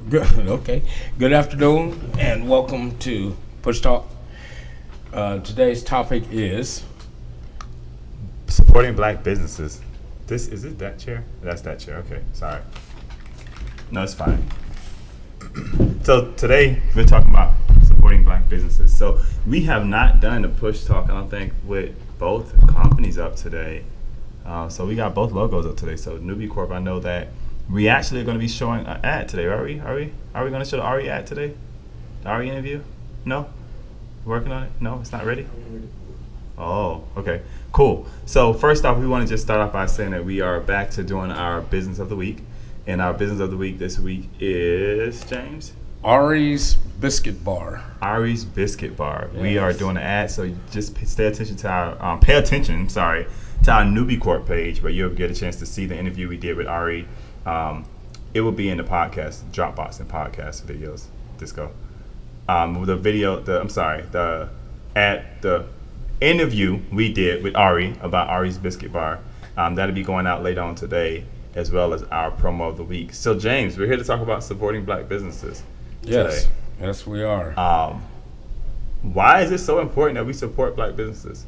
Good. Okay. Good afternoon, and welcome to PushTalk. Today's topic is supporting black businesses. Is it that chair? That's that chair. Okay, sorry. No, it's fine. So today we're talking about supporting black businesses. So we have not done a push talk, I don't think, with both companies up today. So we got both logos up today. So Newbie Corp, I know that we actually are going to be showing an ad today. Are we going to show the RE ad today? The RE interview? No? Working on it? No, it's not ready? Oh, okay. Cool. So first off, we want to just start off by saying that we are back to doing our business of the week. And our business of the week this week is, James? Ari's Biscuit Bar. Ari's Biscuit Bar. Yes. We are doing an ad, so just pay attention to our to our Newbie Corp page, where you'll get a chance to see the interview we did with Ari. It will be in the podcast, Dropbox and podcast videos. Disco. The interview we did with Ari about Ari's Biscuit Bar, that'll be going out later on today, as well as our promo of the week. So James, we're here to talk about supporting black businesses Yes. today. Yes, we are. Why is it so important that we support black businesses?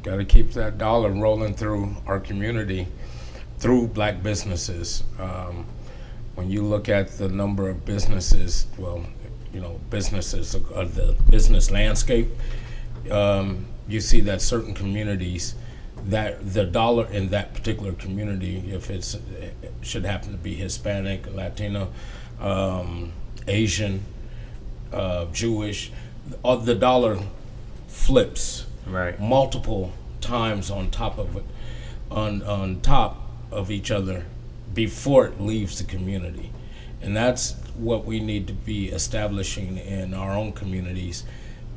Got to keep that dollar rolling through our community through black businesses. When you look at the number of businesses, businesses of the business landscape, you see that certain communities, that the dollar in that particular community, if it should happen to be Hispanic, Latino, Asian, Jewish, the dollar flips Right. multiple times on top of it, on top of each other before it leaves the community. And that's what we need to be establishing in our own communities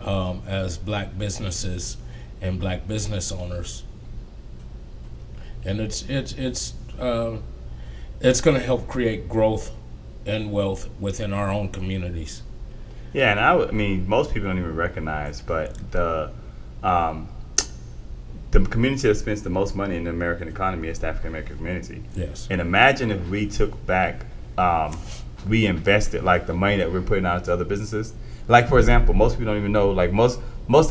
as black businesses and black business owners. And it's going to help create growth and wealth within our own communities. Yeah, and I mean, most people don't even recognize, but the community that spends the most money in the American economy is the African American community. Yes. And imagine if we took back, we invested like the money that we're putting out to other businesses. Like, for example, most people don't even know, like most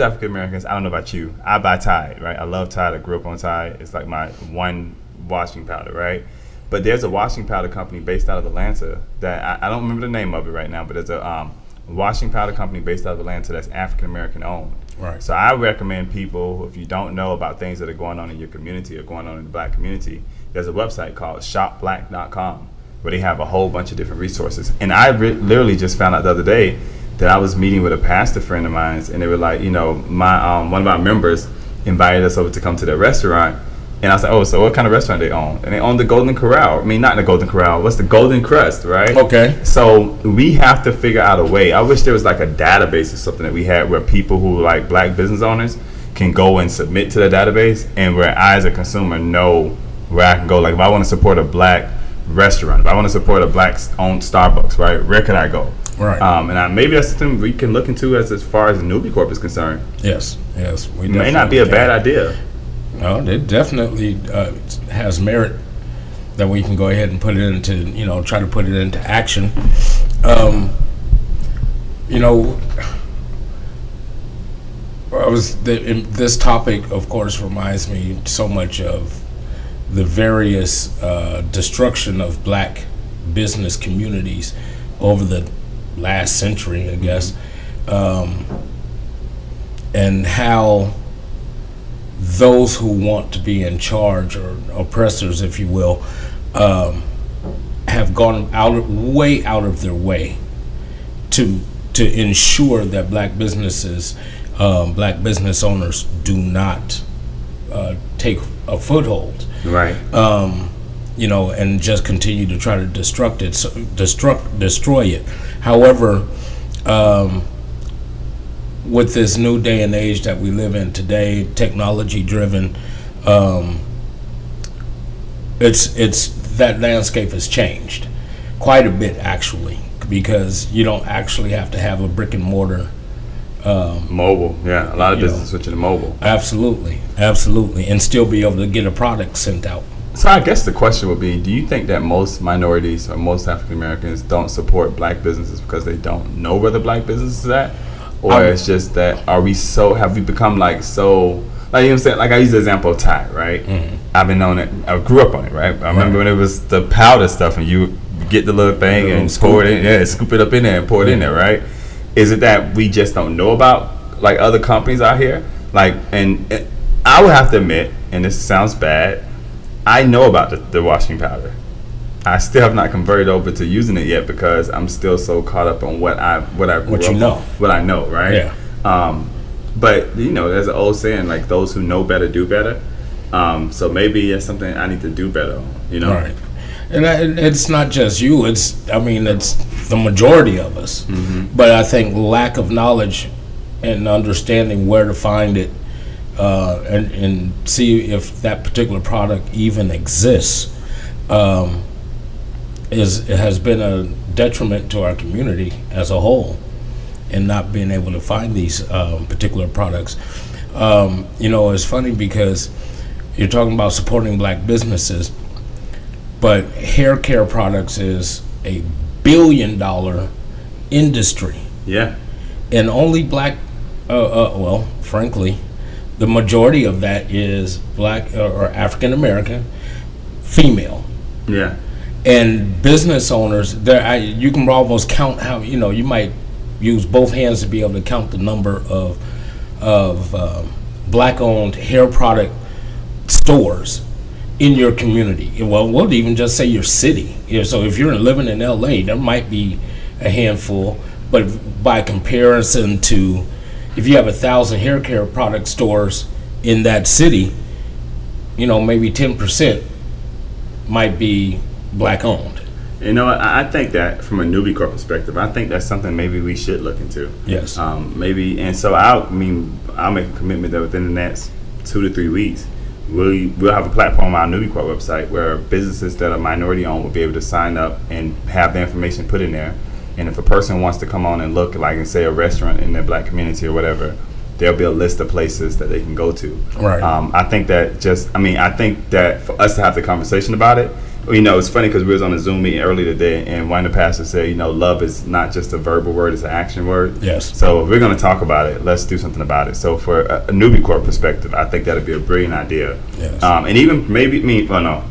African Americans, I don't know about you, I buy Tide, right? I love Tide. I grew up on Tide. It's like my one washing powder, right? But there's a washing powder company based out of Atlanta that I don't remember the name of it right now, but there's a washing powder company based out of Atlanta that's African American owned. Right. So I recommend people, if you don't know about things that are going on in your community or going on in the black community, there's a website called shopblack.com where they have a whole bunch of different resources. And I literally just found out the other day that I was meeting with a pastor friend of mine, and they were like, my one of our members invited us over to come to their restaurant. And I was like, oh, so what kind of restaurant they own? And they own the Golden Corral. I mean, not the Golden Corral. What's the Golden Crust, right? Okay. So we have to figure out a way. I wish there was like a database or something that we had where people who like black business owners can go and submit to the database, and where I as a consumer know where I can go. Like if I want to support a black restaurant, if I want to support a black-owned Starbucks, right, where can I go? Right. Maybe that's something we can look into as far as the Newbie Corp is concerned. Yes. It may not be a bad idea. No, it definitely has merit that we can go ahead and put it into, try to put it into action. This topic, of course, reminds me so much of the various destruction of black business communities over the last century, I guess, and how those who want to be in charge, or oppressors, if you will, have gone way out of their way to ensure that black businesses, black business owners do not take a foothold. Right. And just continue to try to destroy it. However, with this new day and age that we live in today, technology driven, it's that landscape has changed quite a bit, actually, because you don't actually have to have a brick and mortar. Mobile, yeah, a lot of businesses switching to mobile. Absolutely, and still be able to get a product sent out. So I guess the question would be, do you think that most minorities or most African Americans don't support black businesses because they don't know where the black business is at? Or it's just that, have we become like, so, like, you know what I'm saying? Like, I use the example of Thai, right? Mm-hmm. I've been on it, I grew up on it, right? I remember when it was the powder stuff and you get the little thing and pour it in, scoop it up in there and pour it in there, right? Is it that we just don't know about, like, other companies out here? Like, and I would have to admit, and this sounds bad, I know about the washing powder. I still have not converted over to using it yet because I'm still so caught up on what I know, right? Yeah. But you know, there's an old saying, like, those who know better do better. So maybe it's something I need to do better on, you know? Right. And it's not just you. It's the majority of us. Mm-hmm. But I think lack of knowledge and understanding where to find it, and see if that particular product even exists, has been a detriment to our community as a whole, and not being able to find these particular products. You know, it's funny because you're talking about supporting black businesses, but hair care products is a $1 billion industry. Yeah. And only black, well, frankly, the majority of that is black or African American, female. Yeah. And business owners, you can almost count how, you know, you might use both hands to be able to count the number of black-owned hair product stores in your community. Well, we'll even just say your city. So if you're living in LA, there might be a handful, but by comparison to, if you have 1,000 hair care product stores in that city, you know, maybe 10% might be black owned. You know, I think that from a newbie corp perspective, I think that's something maybe we should look into. Yes. Maybe, and so I'll make a commitment that within the next 2 to 3 weeks, we'll have a platform on our newbie corp website where businesses that are minority owned will be able to sign up and have the information put in there. And if a person wants to come on and look, like, and say a restaurant in their black community or whatever, there'll be a list of places that they can go to. Right. I think that for us to have the conversation about it, you know, it's funny because we was on a Zoom meeting earlier today, and one of the pastors said, you know, love is not just a verbal word, it's an action word. Yes. So if we're going to talk about it, let's do something about it. So for a newbie corp perspective, I think that'd be a brilliant idea. Yes. And even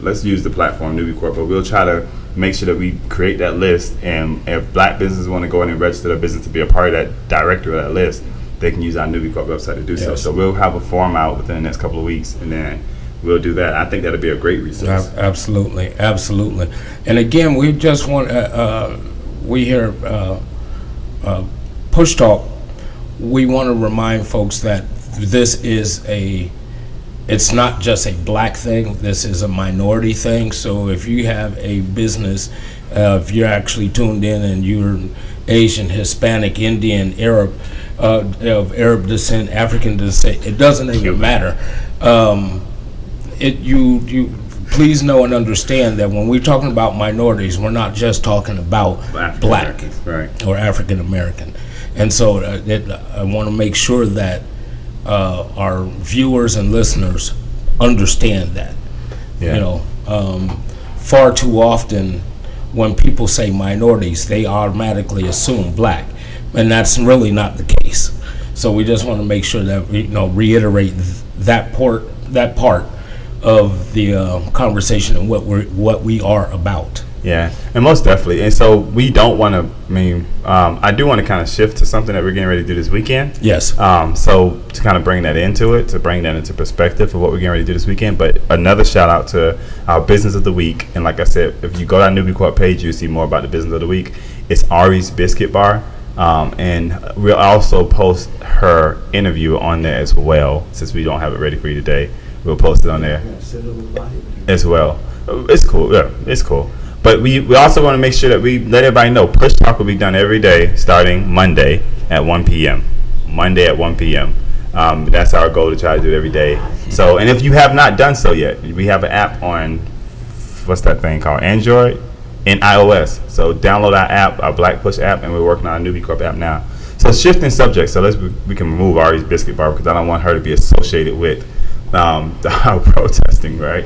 let's use the platform newbie corp, but we'll try to make sure that we create that list, and if black businesses want to go in and register their business to be a part of that directory of that list, they can use our newbie corp website to do so. So we'll have a form out within the next couple of weeks, and then we'll do that. I think that'll be a great resource. Absolutely. And again, we just want we here PushTalk, we want to remind folks that this is it's not just a black thing, this is a minority thing. So if you have a business, if you're actually tuned in and you're Asian, Hispanic, Indian, Arab, of Arab descent, African descent, it doesn't even matter. You please know and understand that when we're talking about minorities, we're not just talking about black, right, or African American. And so I want to make sure that our viewers and listeners understand that. Yeah. You know, far too often when people say minorities, they automatically assume black, and that's really not the case. So we just want to make sure that we, you know, reiterate that part of the conversation and what we are about. Yeah, and most definitely. And so we don't want to, I do want to kind of shift to something that we're getting ready to do this weekend. Yes. So to kind of bring that into perspective of what we're getting ready to do this weekend. But another shout out to our business of the week. And like I said, if you go to our Newbie Corp page, you'll see more about the business of the week. It's Ari's Biscuit Bar. And we'll also post her interview on there as well, since we don't have it ready for you today. We'll post it on there as well. It's cool. Yeah, it's cool. But we also want to make sure that we let everybody know PushTalk will be done every day starting Monday at 1 p.m. That's our goal, to try to do it every day. So, and if you have not done so yet, we have an app on, what's that thing called? Android and iOS. So download our app, our Black Push app, and we're working on a Newbie Corp app now. So shifting subjects. So we can remove Ari's Biscuit Bar because I don't want her to be associated with our protesting, right?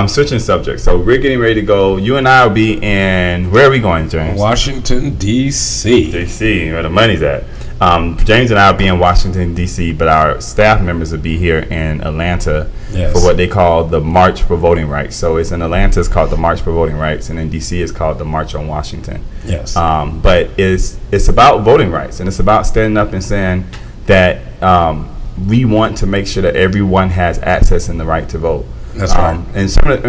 Switching subjects. So we're getting ready to go. You and I will be in, where are we going, James? Washington, D.C. D.C., where the money's at. James and I will be in Washington, D.C., but our staff members will be here in Atlanta for what they call the March for Voting Rights. So it's in Atlanta, it's called the March for Voting Rights, and in D.C. it's called the March on Washington. Yes. But it's about voting rights, and it's about standing up and saying that we want to make sure that everyone has access and the right to vote. That's right. And some of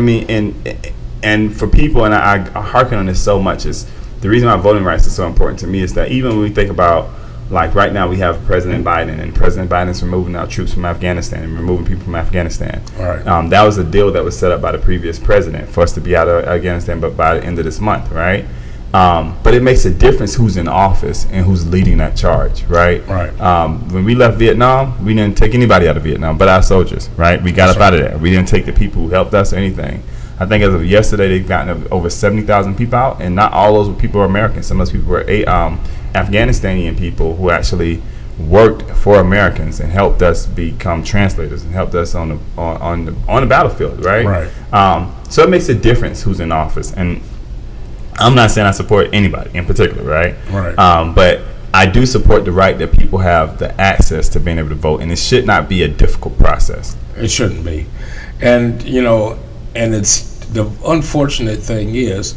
and for people, and I harken on this so much, is the reason why voting rights is so important to me is that even when we think about, like right now we have President Biden, and President Biden's removing our troops from Afghanistan and removing people from Afghanistan. Right. That was a deal that was set up by the previous president for us to be out of Afghanistan, but by the end of this month, right? But it makes a difference who's in office and who's leading that charge, right? Right. When we left Vietnam, we didn't take anybody out of Vietnam but our soldiers, right? We got up out of there. We didn't take the people who helped us or anything. I think as of yesterday, they've gotten over 70,000 people out, and not all those people are Americans. Some of those people were Afghanistani people who actually worked for Americans and helped us become translators and helped us on the battlefield, right? Right. So it makes a difference who's in office, and I'm not saying I support anybody in particular, right? Right. But I do support the right that people have the access to being able to vote, and it should not be a difficult process. It shouldn't be. And, and it's the unfortunate thing is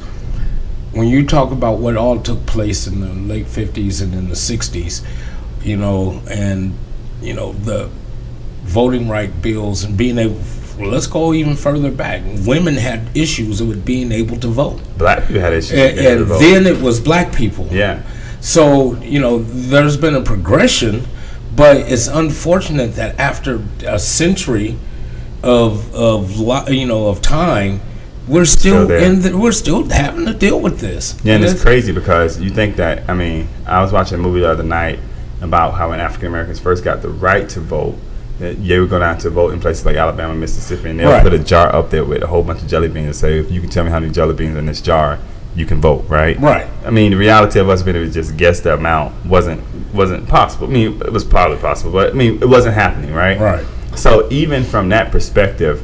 when you talk about what all took place in the late 50s and in the 60s, the voting right bills and being able, let's go even further back. Women had issues with being able to vote. Black people had issues with being able to vote. And then it was black people. Yeah. So, there's been a progression, but it's unfortunate that after a century of time, we're still having to deal with this. Yeah, and it's crazy because you think that, I was watching a movie the other night about how when African Americans first got the right to vote, that they would go down to vote in places like Alabama, Mississippi, and they'll put a jar up there with a whole bunch of jelly beans and say, if you can tell me how many jelly beans in this jar, you can vote, right? Right. The reality of us being able to just guess the amount wasn't possible. It was probably possible, but it wasn't happening, right? Right. So even from that perspective,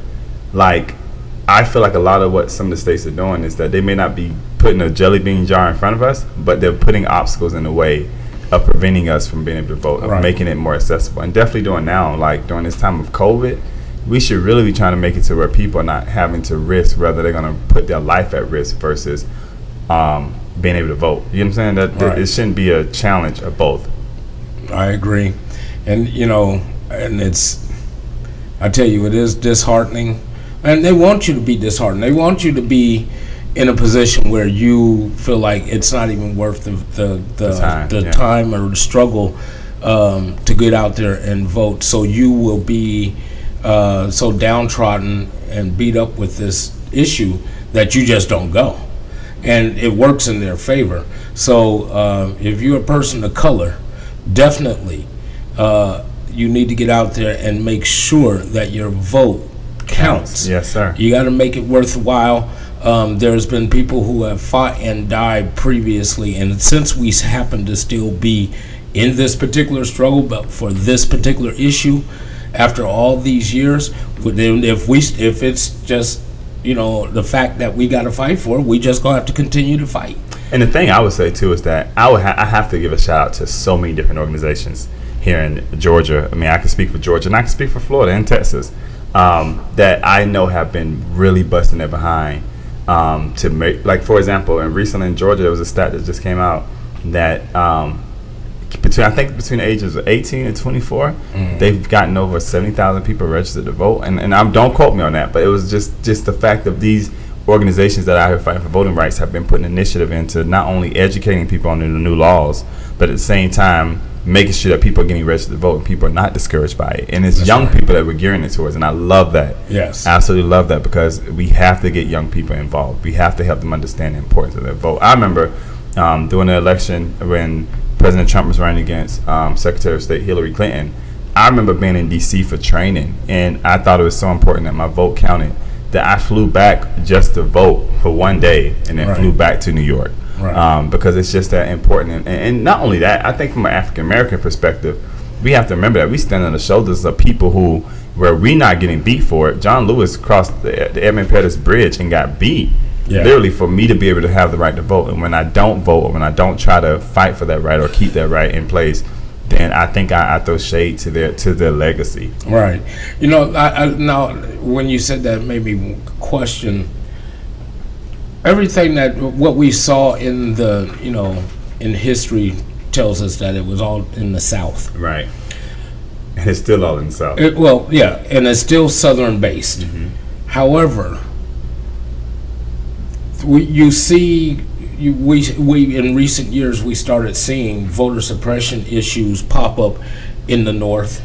I feel like a lot of what some of the states are doing is that they may not be putting a jelly bean jar in front of us, but they're putting obstacles in the way of preventing us from being able to vote, of making it more accessible. And definitely doing now, during this time of COVID, we should really be trying to make it to where people are not having to risk, whether they're going to put their life at risk versus being able to vote. You know what I'm saying? That it shouldn't be a challenge of both. I agree. And, and I tell you, it is disheartening. And they want you to be disheartened. They want you to be in a position where you feel like it's not even worth the time or the struggle to get out there and vote. So you will be so downtrodden and beat up with this issue that you just don't go. And it works in their favor. So if you're a person of color, definitely you need to get out there and make sure that your vote counts. Yes, sir. You got to make it worthwhile. There's been people who have fought and died previously, and since we happen to still be in this particular struggle, but for this particular issue, after all these years, if it's just the fact that we got to fight for it, we just gonna have to continue to fight. And the thing I would say too is that I have to give a shout out to so many different organizations here in Georgia. I can speak for Georgia, and I can speak for Florida and Texas. That I know have been really busting their behind to make, for example, and recently in Georgia there was a stat that just came out that between the ages of 18 and 24, they've gotten over 70,000 people registered to vote, and don't quote me on that, but it was just the fact of these organizations that are out here fighting for voting rights have been putting initiative into not only educating people on the new laws, but at the same time making sure that people are getting registered to vote and people are not discouraged by it. And it's young people that we're gearing it towards, and I love that. Yes. I absolutely love that, because we have to get young people involved. We have to help them understand the importance of their vote. I remember during the election when President Trump was running against Secretary of State Hillary Clinton, I remember being in D.C. for training, and I thought it was so important that my vote counted that I flew back just to vote for one day and then flew back to New York. Right. Because it's just that important. And not only that, I think from an African American perspective, we have to remember that we stand on the shoulders of people who, where we not getting beat for it. John Lewis crossed the Edmund Pettus Bridge and got beat, literally, for me to be able to have the right to vote. And when I don't vote, or when I don't try to fight for that right or keep that right in place, then I think I throw shade to their legacy. Right. You know, I now when you said that, made me question everything that what we saw in the, you know, in history tells us that it was all in the South. Right. And it's still all in the South. Well, yeah, and it's still Southern based. Mm-hmm. However, we in recent years we started seeing voter suppression issues pop up in the North,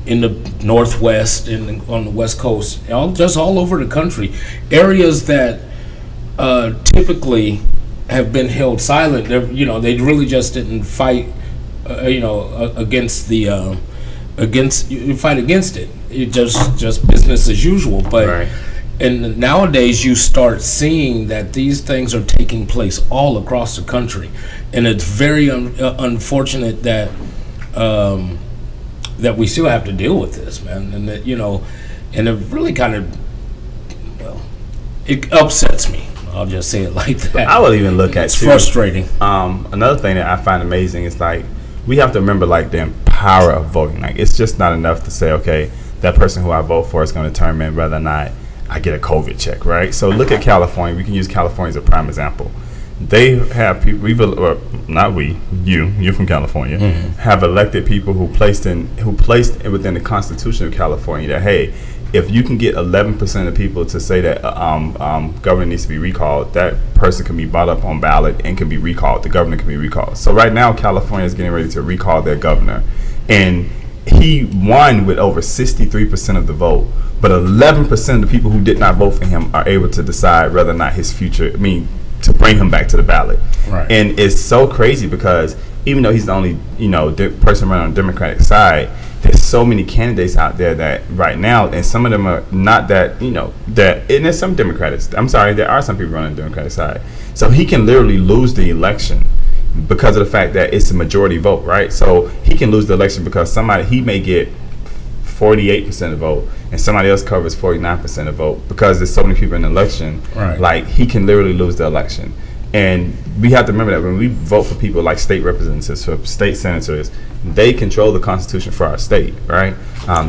in the Northwest, on the West Coast, just all over the country. Areas that typically have been held silent. They really just didn't fight, against it. It just business as usual. But right. And nowadays you start seeing that these things are taking place all across the country, and it's very unfortunate that that we still have to deal with this, man. And that, and it really kind of, it upsets me. I'll just say it like that. I would even look at it's frustrating. Another thing that I find amazing is, like, we have to remember, like, the power of voting. Like, it's just not enough to say, okay, that person who I vote for is going to determine whether or not I get a COVID check, right? So look at California. We can use California as a prime example. They have people, you're from California, mm-hmm. have elected people who placed within the Constitution of California that, hey, if you can get 11% of people to say that governor needs to be recalled, that person can be brought up on ballot and can be recalled. The governor can be recalled. So right now, California is getting ready to recall their governor, and he won with over 63% of the vote. But 11% of the people who did not vote for him are able to decide whether or not his future, to bring him back to the ballot. Right. And it's so crazy because even though he's the only, person running on the Democratic side, there's so many candidates out there that right now, and some of them are not that, and there's some Democrats. I'm sorry, there are some people running on the Democratic side. So he can literally lose the election because of the fact that it's a majority vote, right? So he can lose the election because he may get 48% of the vote, and somebody else covers 49% of the vote because there's so many people in the election. Right. Like, he can literally lose the election. And we have to remember that when we vote for people like state representatives, for state senators, they control the Constitution for our state, right?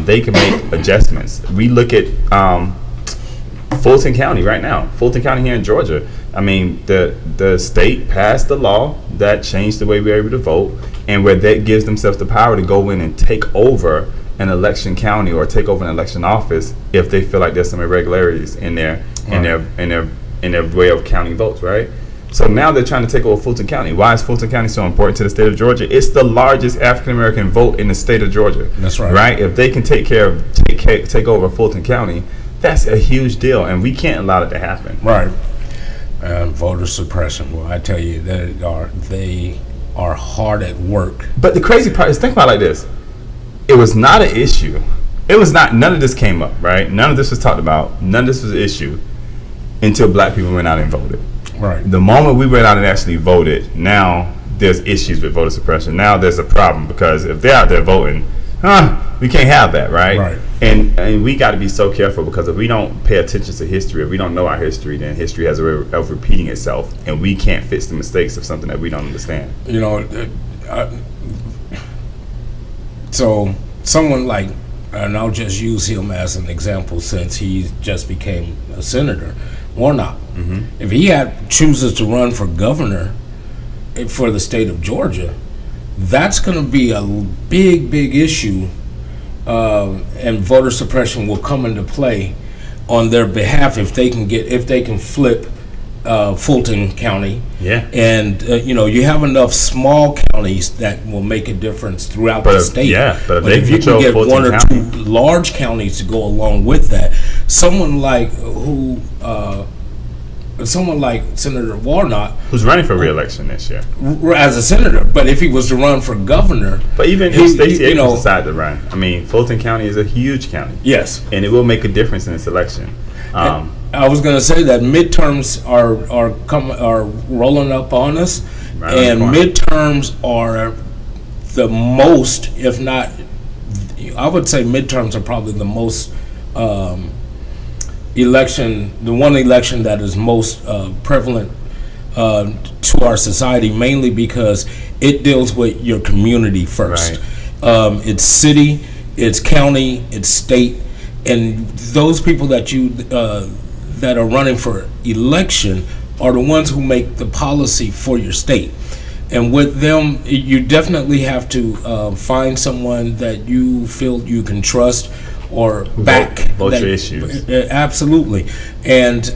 They can make adjustments. We look at Fulton County right now. Fulton County here in Georgia. The state passed the law that changed the way we're able to vote, and where that gives themselves the power to go in and take over an election county or take over an election office if they feel like there's some irregularities in their way of counting votes, right? So now they're trying to take over Fulton County. Why is Fulton County so important to the state of Georgia? It's the largest African American vote in the state of Georgia. That's right. Right? If they can take over Fulton County, that's a huge deal, and we can't allow it to happen. Right. Voter suppression. Well, I tell you, they are hard at work. But the crazy part is, think about it like this: it was not an issue. None of this came up, right? None of this was talked about. None of this was an issue until black people went out and voted. Right. The moment we went out and actually voted, now there's issues with voter suppression. Now there's a problem because if they're out there voting, we can't have that, right? Right. And we got to be so careful because if we don't pay attention to history, if we don't know our history, then history has a way of repeating itself, and we can't fix the mistakes of something that we don't understand. So someone like, and I'll just use him as an example since he just became a senator, Warnock. Mm-hmm. If he chooses to run for governor for the state of Georgia, that's going to be a big issue, and voter suppression will come into play on their behalf if they can flip Fulton County. Yeah. And you have enough small counties that will make a difference throughout the state. Yeah, but if you can get Fulton one or two large counties to go along with that, someone like Senator Warnock, who's running for re-election this year as a senator, but if he was to run for governor, but even if Stacey Abrams decide to run, Fulton County is a huge county. Yes, and it will make a difference in this election. I was going to say that midterms are rolling up on us, right, and midterms are the most, if not, I would say midterms are probably the most election, the one election that is most prevalent to our society, mainly because it deals with your community first. Right. It's city, it's county, it's state, and those people that you that are running for election are the ones who make the policy for your state. And with them, you definitely have to find someone that you feel you can trust or back. Vote your issues. Absolutely. And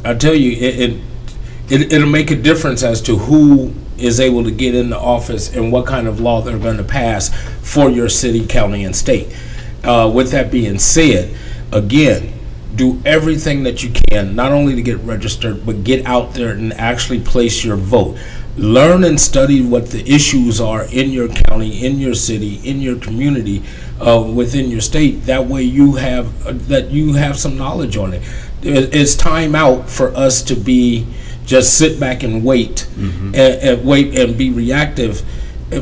I tell you, it'll make a difference as to who is able to get in the office and what kind of law they're going to pass for your city, county, and state. With that being said, again, do everything that you can, not only to get registered, but get out there and actually place your vote. Learn and study what the issues are in your county, in your city, in your community, within your state. That way you have some knowledge on it. It's time out for us to just sit back and wait, and wait and be reactive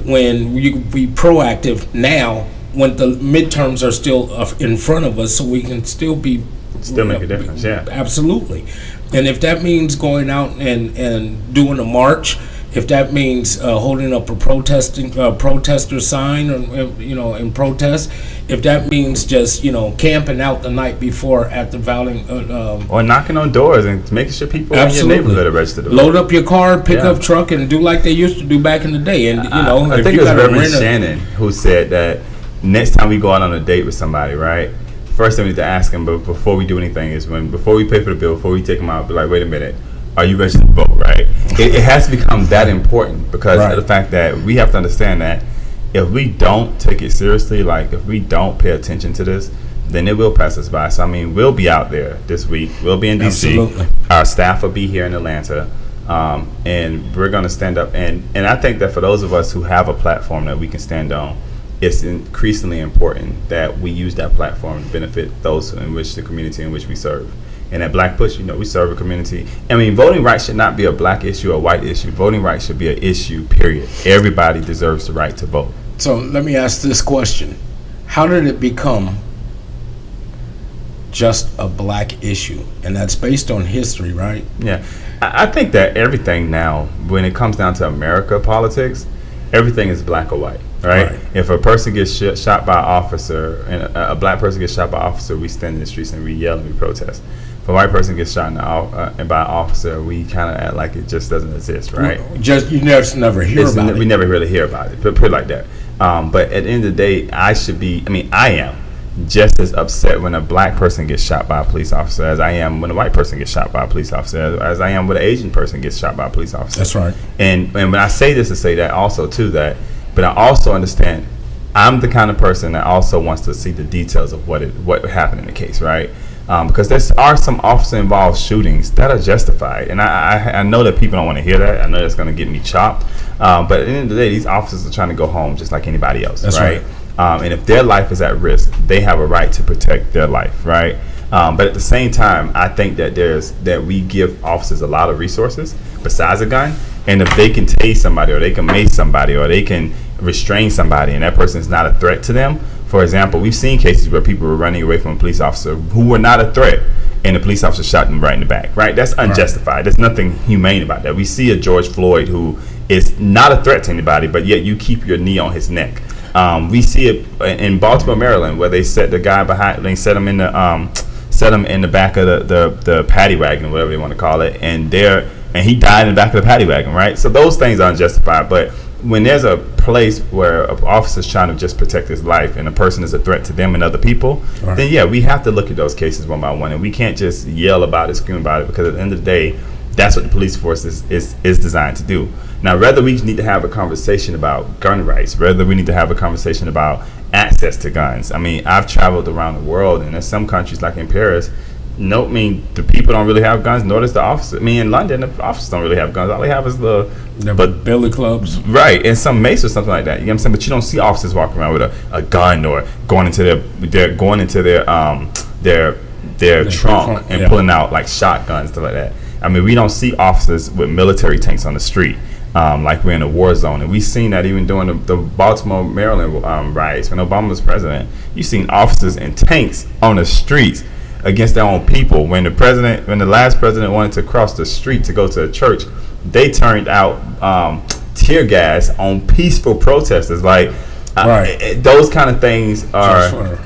when you can be proactive now when the midterms are still in front of us, so we can still make a difference. Yeah, absolutely. And if that means going out and doing a march, if that means holding up a protester sign, or in protest, if that means just camping out the night before at the voting, or knocking on doors and making sure people in your neighborhood are registered to vote. Load up your car, pick up truck, and do like they used to do back in the day. And I think it was Reverend Shannon who said that next time we go out on a date with somebody, right? First thing we need to ask them, but before we do anything, is before we pay for the bill, before we take them out, be like, wait a minute, are you registered to vote, right? It has to become that important because of the fact that we have to understand that if we don't take it seriously, like if we don't pay attention to this, then it will pass us by. So, I mean, we'll be out there this week. We'll be in D.C. Absolutely. Our staff will be here in Atlanta. And we're going to stand up. And I think that for those of us who have a platform that we can stand on, it's increasingly important that we use that platform to benefit those in which the community in which we serve. And at Black Push, we serve a community. I mean, voting rights should not be a black issue or a white issue. Voting rights should be an issue, period. Everybody deserves the right to vote. So let me ask this question. How did it become just a black issue? And that's based on history, right? Yeah. I think that everything now, when it comes down to America politics, everything is black or white. Right? If a person gets shot by an officer, and a black person gets shot by an officer, we stand in the streets and we yell and we protest. If a white person gets shot by an officer, we kind of act like it just doesn't exist, right? You never hear about it. We never really hear about it, put it like that. But at the end of the day, I am just as upset when a black person gets shot by a police officer as I am when a white person gets shot by a police officer, as I am when an Asian person gets shot by a police officer. That's right. And when I say this to say that also too, that but I also understand I'm the kind of person that also wants to see the details of what happened in the case, right? Because there are some officer-involved shootings that are justified. And I know that people don't want to hear that. I know that's going to get me chopped. But at the end of the day, these officers are trying to go home just like anybody else, that's right? And if their life is at risk, they have a right to protect their life, right? But at the same time, I think that we give officers a lot of resources besides a gun. And if they can tase somebody, or they can mace somebody, or they can restrain somebody, and that person is not a threat to them. For example, we've seen cases where people were running away from a police officer who were not a threat, and the police officer shot them right in the back. Right? That's unjustified. Right. There's nothing humane about that. We see a George Floyd who is not a threat to anybody, but yet you keep your knee on his neck. We see it in Baltimore, Maryland, where they set the guy behind. They set him in the back of the paddy wagon, whatever they want to call it, and he died in the back of the paddy wagon, right? So those things are unjustified. But when there's a place where an officer's trying to just protect his life and a person is a threat to them and other people, then yeah, we have to look at those cases one by one, and we can't just yell about it, scream about it, because at the end of the day, that's what the police force is designed to do. Now, whether we need to have a conversation about gun rights, whether we need to have a conversation about access to guns. I mean, I've traveled around the world, and in some countries, like in Paris, the people don't really have guns, nor does the officer. I mean, in London, the officers don't really have guns. All they have is billy clubs. Right, and some mace or something like that. You know what I'm saying? But you don't see officers walking around with a gun or going into their trunk and pulling out like shotguns, stuff like that. I mean, we don't see officers with military tanks on the street. like we're in a war zone. And we've seen that even during the Baltimore, Maryland riots when Obama was president. You've seen officers in tanks on the streets against their own people. When the last president wanted to cross the street to go to a church, they turned out tear gas on peaceful protesters. Like those kind of things are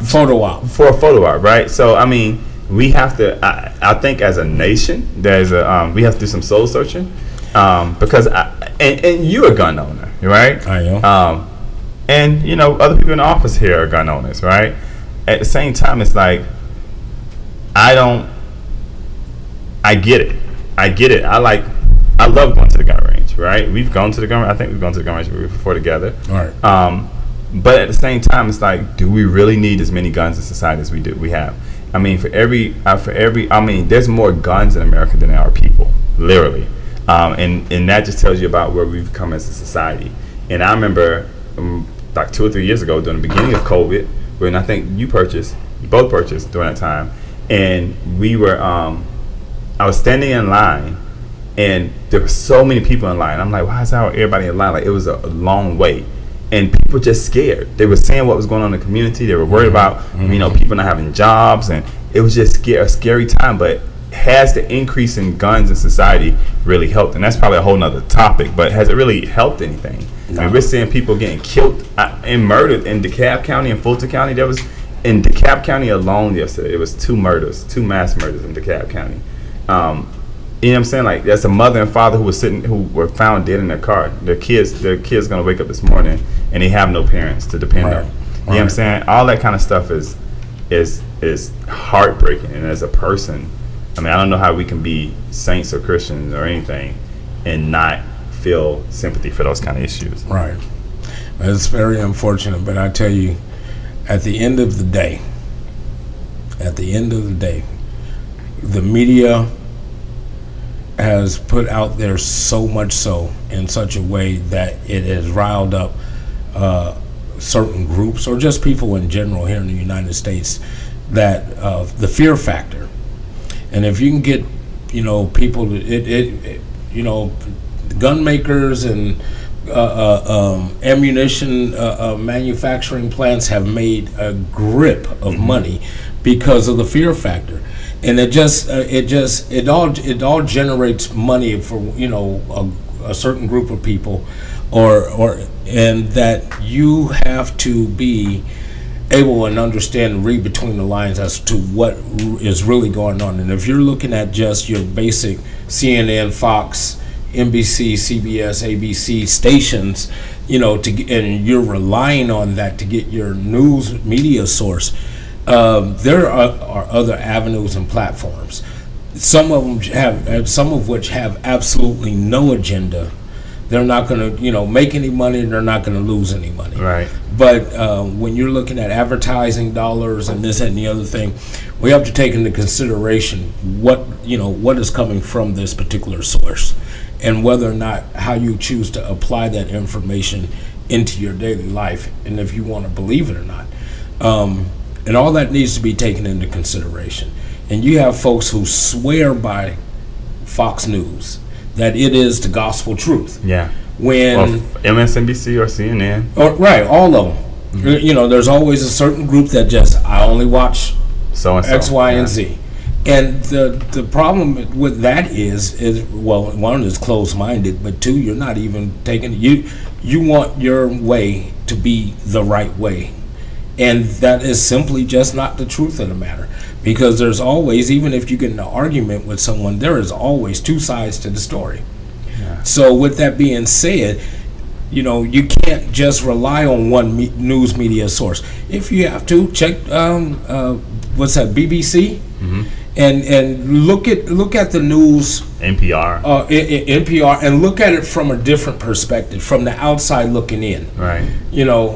photo op. For a photo op, right? So I mean, we have to. I think as a nation, we have to do some soul searching, because and you're a gun owner, right? I am. And you know, other people in the office here are gun owners, right? At the same time, it's like I get it. I love going to the gun range, right? We've gone to the gun. I think we've gone to the gun range before together. All right. But at the same time, it's like, do we really need as many guns in society as we have? I mean, there's more guns in America than there are people, literally. And that just tells you about where we've come as a society. And I remember like 2 or 3 years ago, during the beginning of COVID, when I think you both purchased during that time, and we were, I was standing in line, and there were so many people in line. I'm like, why is everybody in line? Like, it was a long wait. And people were just scared. They were saying what was going on in the community. They were worried about, people not having jobs, and it was just a scary time. But has the increase in guns in society really helped? And that's probably a whole nother topic. But has it really helped anything? No. I mean, we're seeing people getting killed and murdered in DeKalb County and Fulton County. There was, in DeKalb County alone yesterday, it was 2 mass murders in DeKalb County. You know what I'm saying? Like, that's a mother and father who were found dead in their car. Their kids gonna wake up this morning and they have no parents to depend on. You know what I'm saying? All that kind of stuff is heartbreaking. And as a person, I mean, I don't know how we can be saints or Christians or anything and not feel sympathy for those kind of issues. Right. It's very unfortunate, but I tell you, at the end of the day, the media has put out there so much so in such a way that it has riled up certain groups or just people in general here in the United States, that the fear factor. And if you can get, people, gun makers and ammunition manufacturing plants have made a grip of money because of the fear factor. And it all generates money for a certain group of people, and that you have to be able and understand and read between the lines as to what is really going on. And if you're looking at just your basic CNN, Fox, NBC, CBS, ABC stations, and you're relying on that to get your news media source. There are other avenues and platforms. Some of which have absolutely no agenda. They're not going to, make any money, and they're not going to lose any money. Right. But when you're looking at advertising dollars and this and the other thing, we have to take into consideration what is coming from this particular source, and whether or not how you choose to apply that information into your daily life, and if you want to believe it or not. And all that needs to be taken into consideration. And you have folks who swear by Fox News that it is the gospel truth. Yeah. When MSNBC or CNN. Right, all of them. Mm-hmm. There's always a certain group that I only watch so-and-so. X, Y, and Z. And the problem with that is well, one is closed-minded, but two, you're not even taking you want your way to be the right way. And that is simply just not the truth of the matter. Because there's always, even if you get in an argument with someone, there is always 2 sides to the story. Yeah. So with that being said, you can't just rely on one news media source. If you have to, check what's that, BBC? Mm-hmm. And look at the news, NPR, NPR, and look at it from a different perspective, from the outside looking in. Right.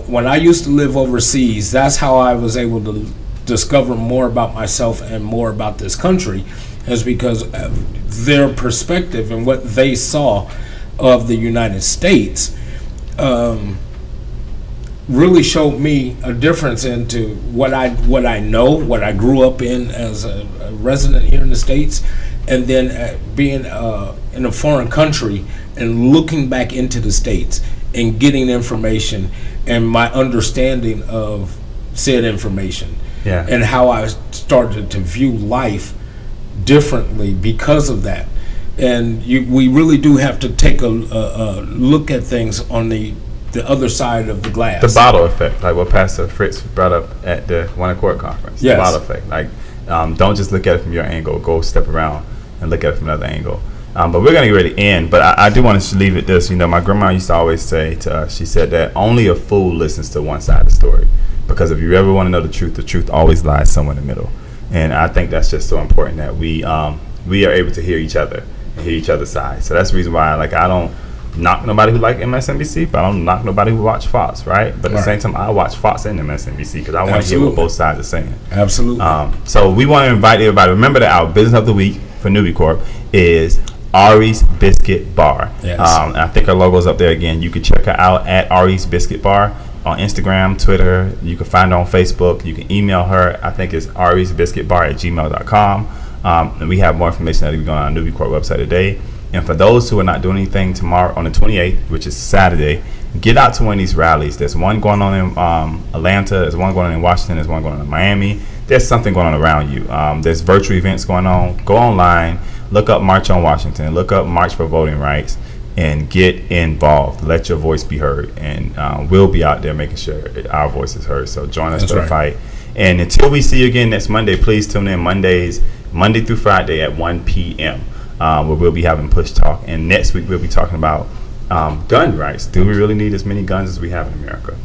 When I used to live overseas, that's how I was able to discover more about myself and more about this country, is because of their perspective and what they saw of the United States. Really showed me a difference into what I know, what I grew up in as a resident here in the States, and then being in a foreign country and looking back into the States and getting information and my understanding of said information, and how I started to view life differently because of that. And we really do have to take a look at things on the other side of the glass. The bottle effect, like what Pastor Fritz brought up at the One Accord Conference. Yes. The bottle effect. Like, don't just look at it from your angle. Go step around and look at it from another angle. But we're going to get ready to end. But I do want to leave it this. My grandma used to always say to us, she said that only a fool listens to one side of the story. Because if you ever want to know the truth always lies somewhere in the middle. And I think that's just so important that we are able to hear each other and hear each other's side. So that's the reason why, like, I don't knock nobody who like MSNBC, but I don't knock nobody who watch Fox, right? But at the same time, I watch Fox and MSNBC because I want to hear what both sides are saying. Absolutely. So we want to invite everybody. Remember that our business of the week for Newbie Corp is Ari's Biscuit Bar. Yes. I think our logo's up there again. You can check her out at Ari's Biscuit Bar on Instagram, Twitter. You can find her on Facebook. You can email her. I think it's arisbiscuitbar@gmail.com. And we have more information that will be going on our Newbie Corp website today. And for those who are not doing anything tomorrow on the 28th, which is Saturday, get out to one of these rallies. There's one going on in Atlanta. There's one going on in Washington. There's one going on in Miami. There's something going on around you. There's virtual events going on. Go online. Look up March on Washington. Look up March for Voting Rights. And get involved. Let your voice be heard. And we'll be out there making sure our voice is heard. So join us for the fight. And until we see you again next Monday, please tune in Monday through Friday at 1 p.m. Where we'll be having Push Talk. And next week we'll be talking about gun rights. Do we really need as many guns as we have in America?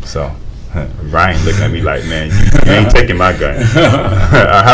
So Ryan looking at me like, man, you ain't taking my gun.